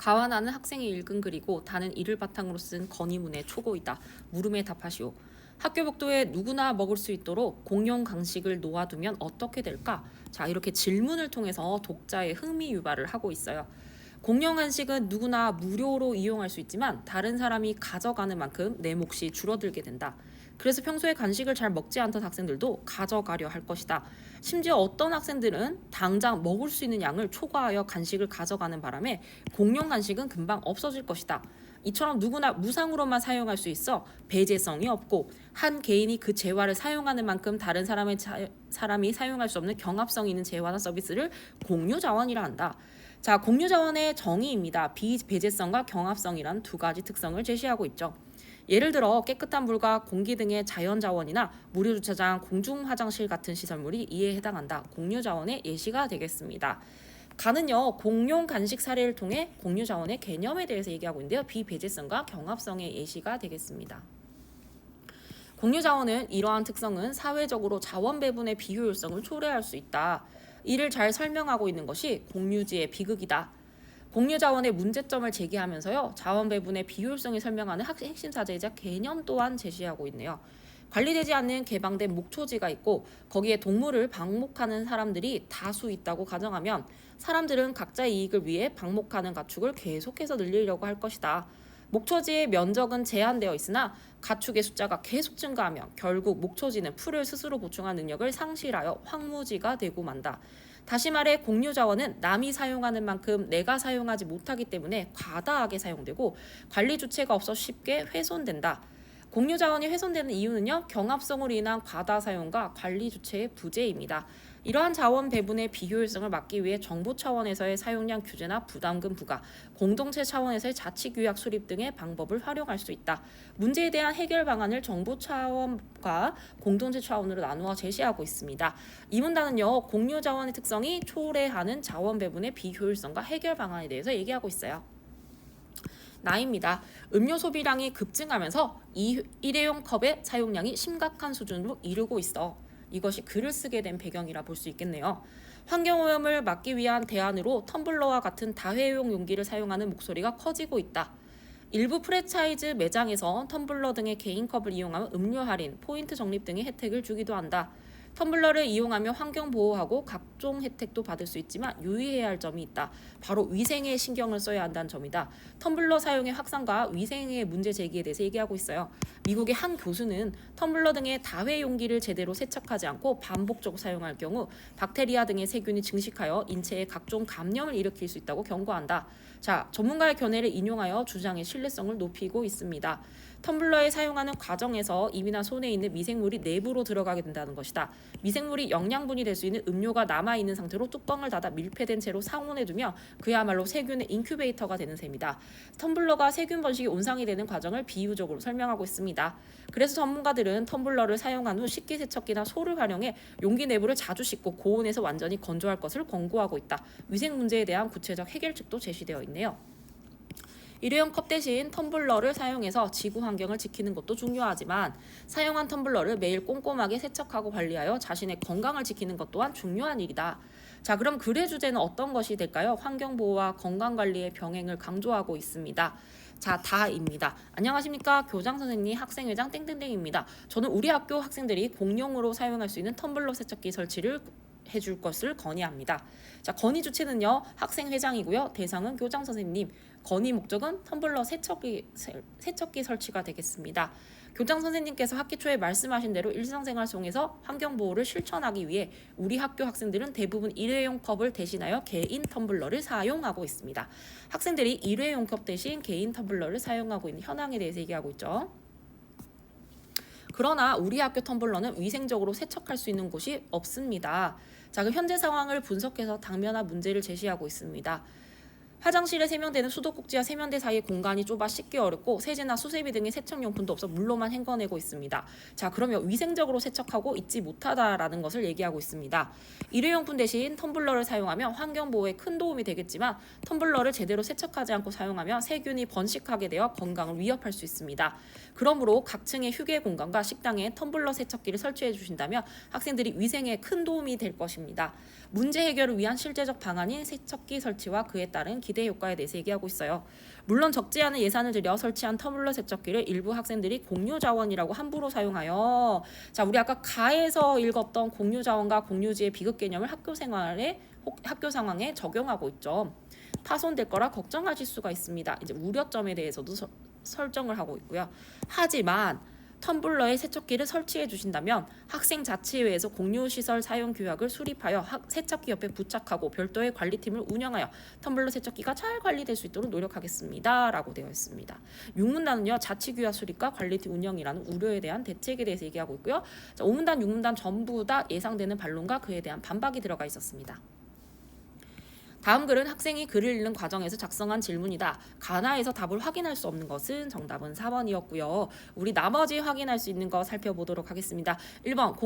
가와 나는 학생이 읽은 글이고 다는 이를 바탕으로 쓴 건의문의 초고이다. 물음에 답하시오. 학교 복도에 누구나 먹을 수 있도록 공용 강식을 놓아두면 어떻게 될까? 자, 이렇게 질문을 통해서 독자의 흥미 유발을 하고 있어요. 공용 간식은 누구나 무료로 이용할 수 있지만 다른 사람이 가져가는 만큼 내 몫이 줄어들게 된다. 그래서 평소에 간식을 잘 먹지 않던 학생들도 가져가려 할 것이다. 심지어 어떤 학생들은 당장 먹을 수 있는 양을 초과하여 간식을 가져가는 바람에 공용 간식은 금방 없어질 것이다. 이처럼 누구나 무상으로만 사용할 수 있어 배제성이 없고 한 개인이 그 재화를 사용하는 만큼 다른 사람이 사용할 수 없는 경합성 있는 재화나 서비스를 공유 자원이라 한다. 자, 공유 자원의 정의입니다. 비배제성과 경합성이란 두 가지 특성을 제시하고 있죠. 예를 들어 깨끗한 물과 공기 등의 자연 자원이나 무료 주차장, 공중 화장실 같은 시설물이 이에 해당한다. 공유 자원의 예시가 되겠습니다. 가는요 공용 간식 사례를 통해 공유 자원의 개념에 대해서 얘기하고 있는데요. 비배제성과 경합성의 예시가 되겠습니다. 공유 자원은 이러한 특성은 사회적으로 자원 배분의 비효율성을 초래할 수 있다. 이를 잘 설명하고 있는 것이 공유지의 비극이다. 공유 자원의 문제점을 제기하면서요. 자원 배분의 비효율성을 설명하는 핵심 사제이자 개념 또한 제시하고 있네요. 관리되지 않는 개방된 목초지가 있고 거기에 동물을 방목하는 사람들이 다수 있다고 가정하면 사람들은 각자의 이익을 위해 방목하는 가축을 계속해서 늘리려고 할 것이다. 목초지의 면적은 제한되어 있으나 가축의 숫자가 계속 증가하면 결국 목초지는 풀을 스스로 보충할 능력을 상실하여 황무지가 되고 만다. 다시 말해 공유 자원은 남이 사용하는 만큼 내가 사용하지 못하기 때문에 과다하게 사용되고 관리 주체가 없어 쉽게 훼손된다. 공유 자원이 훼손되는 이유는요. 경합성으로 인한 과다 사용과 관리 주체의 부재입니다. 이러한 자원 배분의 비효율성을 막기 위해 정부 차원에서의 사용량 규제나 부담금 부과, 공동체 차원에서의 자치규약 수립 등의 방법을 활용할 수 있다. 문제에 대한 해결 방안을 정부 차원과 공동체 차원으로 나누어 제시하고 있습니다. 이 문단은요. 공유 자원의 특성이 초래하는 자원 배분의 비효율성과 해결 방안에 대해서 얘기하고 있어요. 나입니다. 음료 소비량이 급증하면서 일회용 컵의 사용량이 심각한 수준으로 이르고 있어. 이것이 글을 쓰게 된 배경이라 볼 수 있겠네요. 환경오염을 막기 위한 대안으로 텀블러와 같은 다회용 용기를 사용하는 목소리가 커지고 있다. 일부 프랜차이즈 매장에서 텀블러 등의 개인 컵을 이용하면 음료 할인, 포인트 적립 등의 혜택을 주기도 한다. 텀블러를 이용하며 환경 보호하고 각종 혜택도 받을 수 있지만 유의해야 할 점이 있다. 바로 위생에 신경을 써야 한다는 점이다. 텀블러 사용의 확산과 위생의 문제 제기에 대해서 얘기하고 있어요. 미국의 한 교수는 텀블러 등의 다회 용기를 제대로 세척하지 않고 반복적으로 사용할 경우 박테리아 등의 세균이 증식하여 인체에 각종 감염을 일으킬 수 있다고 경고한다. 자, 전문가의 견해를 인용하여 주장의 신뢰성을 높이고 있습니다. 텀블러에 사용하는 과정에서 입이나 손에 있는 미생물이 내부로 들어가게 된다는 것이다. 미생물이 영양분이 될 수 있는 음료가 남아있는 상태로 뚜껑을 닫아 밀폐된 채로 상온해두면 그야말로 세균의 인큐베이터가 되는 셈이다. 텀블러가 세균 번식이 온상이 되는 과정을 비유적으로 설명하고 있습니다. 그래서 전문가들은 텀블러를 사용한 후 식기세척기나 소를 활용해 용기 내부를 자주 씻고 고온에서 완전히 건조할 것을 권고하고 있다. 위생 문제에 대한 구체적 해결책도 제시되어 있네요. 일회용 컵 대신 텀블러를 사용해서 지구 환경을 지키는 것도 중요하지만 사용한 텀블러를 매일 꼼꼼하게 세척하고 관리하여 자신의 건강을 지키는 것 또한 중요한 일이다. 자, 그럼 글의 주제는 어떤 것이 될까요? 환경보호와 건강관리의 병행을 강조하고 있습니다. 자, 다입니다. 안녕하십니까. 교장선생님, 학생회장 땡땡땡입니다. 저는 우리 학교 학생들이 공용으로 사용할 수 있는 텀블러 세척기 설치를 해줄 것을 건의합니다. 자, 건의 주체는요 학생회장이고요. 대상은 교장선생님. 건의 목적은 텀블러 세척기 설치가 되겠습니다. 교장선생님께서 학기 초에 말씀하신 대로 일상생활 속에서 환경보호를 실천하기 위해 우리 학교 학생들은 대부분 일회용 컵을 대신하여 개인 텀블러를 사용하고 있습니다. 학생들이 일회용 컵 대신 개인 텀블러를 사용하고 있는 현황에 대해서 얘기하고 있죠. 그러나 우리 학교 텀블러는 위생적으로 세척할 수 있는 곳이 없습니다. 자, 그 현재 상황을 분석해서 당면한 문제를 제시하고 있습니다. 화장실에 세면대는 수도꼭지와 세면대 사이의 공간이 좁아 씻기 어렵고 세제나 수세미 등의 세척용품도 없어 물로만 헹궈내고 있습니다. 자, 그러면 위생적으로 세척하고 있지 못하다라는 것을 얘기하고 있습니다. 일회용품 대신 텀블러를 사용하면 환경보호에 큰 도움이 되겠지만 텀블러를 제대로 세척하지 않고 사용하면 세균이 번식하게 되어 건강을 위협할 수 있습니다. 그러므로 각 층의 휴게 공간과 식당에 텀블러 세척기를 설치해 주신다면 학생들이 위생에 큰 도움이 될 것입니다. 문제 해결을 위한 실제적 방안인 세척기 설치와 그에 따른 기능 기대 효과에 대해서 얘기하고 있어요. 물론 적지 않은 예산을 들여 설치한 터블러 세척기를 일부 학생들이 공유 자원이라고 함부로 사용하여, 자, 우리 아까 가에서 읽었던 공유 자원과 공유지의 비극 개념을 학교 상황에 적용하고 있죠. 파손될 거라 걱정하실 수가 있습니다. 이제 우려점에 대해서도 설정을 하고 있고요. 하지만 텀블러에 세척기를 설치해 주신다면 학생 자치회에서 공유시설 사용 규약을 수립하여 세척기 옆에 부착하고 별도의 관리팀을 운영하여 텀블러 세척기가 잘 관리될 수 있도록 노력하겠습니다 라고 되어 있습니다. 6문단은요 자치규약 수립과 관리팀 운영이라는 우려에 대한 대책에 대해서 얘기하고 있고요. 자, 5문단 6문단 전부 다 예상되는 반론과 그에 대한 반박이 들어가 있었습니다. 다음 글은 학생이 글을 읽는 과정에서 작성한 질문이다. 가나에서 답을 확인할 수 없는 것은 정답은 4번이었고요. 우리 나머지 확인할 수 있는 거 살펴보도록 하겠습니다. 1번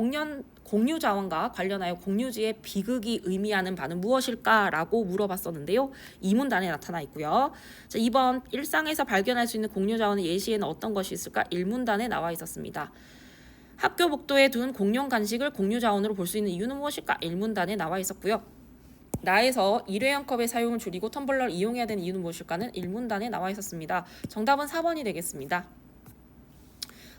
공유 자원과 관련하여 공유지의 비극이 의미하는 바는 무엇일까라고 물어봤었는데요. 2문단에 나타나 있고요. 자, 2번 일상에서 발견할 수 있는 공유 자원의 예시에는 어떤 것이 있을까? 1문단에 나와 있었습니다. 학교 복도에 둔 공용 간식을 공유 자원으로 볼 수 있는 이유는 무엇일까? 1문단에 나와 있었고요. 나에서 일회용 컵의 사용을 줄이고 텀블러를 이용해야 되는 이유는 무엇일까는 1문단에 나와 있었습니다. 정답은 4번이 되겠습니다.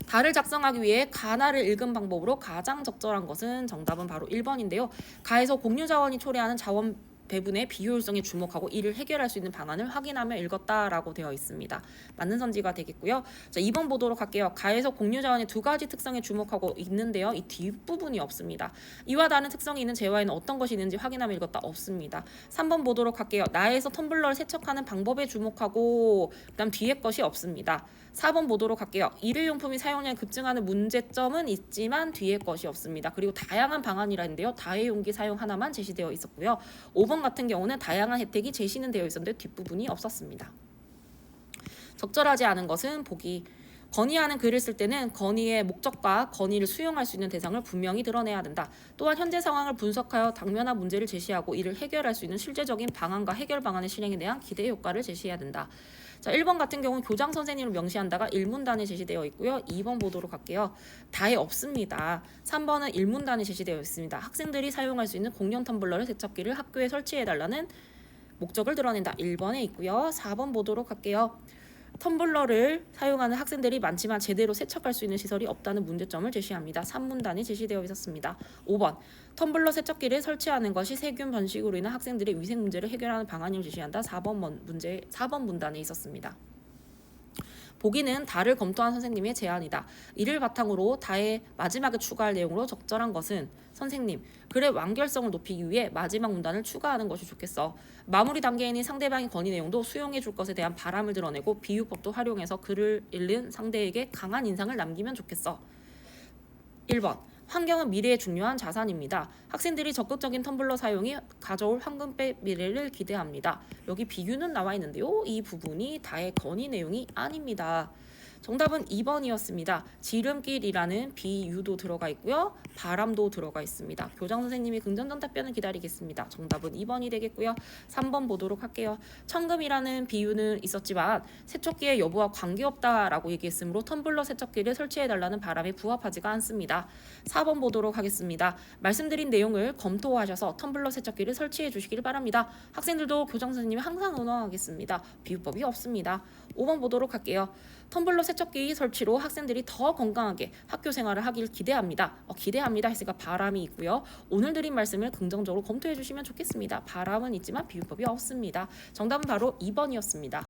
가를 작성하기 위해 가나를 읽은 방법으로 가장 적절한 것은 정답은 바로 1번인데요. 가에서 공유 자원이 초래하는 자원 배분의 비효율성에 주목하고 이를 해결할 수 있는 방안을 확인하며 읽었다라고 되어 있습니다. 맞는 선지가 되겠고요. 자, 2번 보도록 할게요. 가에서 공유 자원의 두 가지 특성에 주목하고 있는데요. 이 뒷부분이 없습니다. 이와 다른 특성이 있는 재화에는 어떤 것이 있는지 확인하며 읽었다. 없습니다. 3번 보도록 할게요. 나에서 텀블러를 세척하는 방법에 주목하고 그다음 뒤에 것이 없습니다. 4번 보도록 할게요. 일회용품이 사용량이 급증하는 문제점은 있지만 뒤에 것이 없습니다. 그리고 다양한 방안이라는데요. 다회용기 사용 하나만 제시되어 있었고요. 5번 같은 경우는 다양한 혜택이 제시는 되어 있었는데 뒷부분이 없었습니다. 적절하지 않은 것은 보기. 건의하는 글을 쓸 때는 건의의 목적과 건의를 수용할 수 있는 대상을 분명히 드러내야 된다. 또한 현재 상황을 분석하여 당면한 문제를 제시하고 이를 해결할 수 있는 실제적인 방안과 해결 방안의 실행에 대한 기대 효과를 제시해야 된다. 자, 1번 같은 경우는 교장 선생님을 명시한다가 1문단에 제시되어 있고요. 2번 보도록 할게요. 다에 없습니다. 3번은 1문단에 제시되어 있습니다. 학생들이 사용할 수 있는 공용 텀블러를 세척기를 학교에 설치해달라는 목적을 드러낸다. 1번에 있고요. 4번 보도록 할게요. 텀블러를 사용하는 학생들이 많지만 제대로 세척할 수 있는 시설이 없다는 문제점을 제시합니다. 3문단이 제시되어 있었습니다. 5번 텀블러 세척기를 설치하는 것이 세균 번식으로 인한 학생들의 위생 문제를 해결하는 방안을 제시한다. 4번 문단에 있었습니다. 보기는 다를 검토한 선생님의 제안이다. 이를 바탕으로 다의 마지막에 추가할 내용으로 적절한 것은 선생님, 글의 완결성을 높이기 위해 마지막 문단을 추가하는 것이 좋겠어. 마무리 단계에는 상대방의 건의 내용도 수용해 줄 것에 대한 바람을 드러내고 비유법도 활용해서 글을 읽는 상대에게 강한 인상을 남기면 좋겠어. 1번 환경은 미래의 중요한 자산입니다. 학생들이 적극적인 텀블러 사용이 가져올 황금빛 미래를 기대합니다. 여기 비유는 나와 있는데요. 이 부분이 다의 건의 내용이 아닙니다. 정답은 2번이었습니다. 지름길이라는 비유도 들어가 있고요. 바람도 들어가 있습니다. 교장 선생님이 긍정적 답변을 기다리겠습니다. 정답은 2번이 되겠고요. 3번 보도록 할게요. 청금이라는 비유는 있었지만 세척기의 여부와 관계없다라고 얘기했으므로 텀블러 세척기를 설치해달라는 바람에 부합하지가 않습니다. 4번 보도록 하겠습니다. 말씀드린 내용을 검토하셔서 텀블러 세척기를 설치해 주시길 바랍니다. 학생들도 교장 선생님이 항상 응원하겠습니다. 비유법이 없습니다. 5번 보도록 할게요. 텀블러 세척기 설치로 학생들이 더 건강하게 학교 생활을 하길 기대합니다. 기대합니다 했으니까 바람이 있고요. 오늘 드린 말씀을 긍정적으로 검토해 주시면 좋겠습니다. 바람은 있지만 비유법이 없습니다. 정답은 바로 2번이었습니다.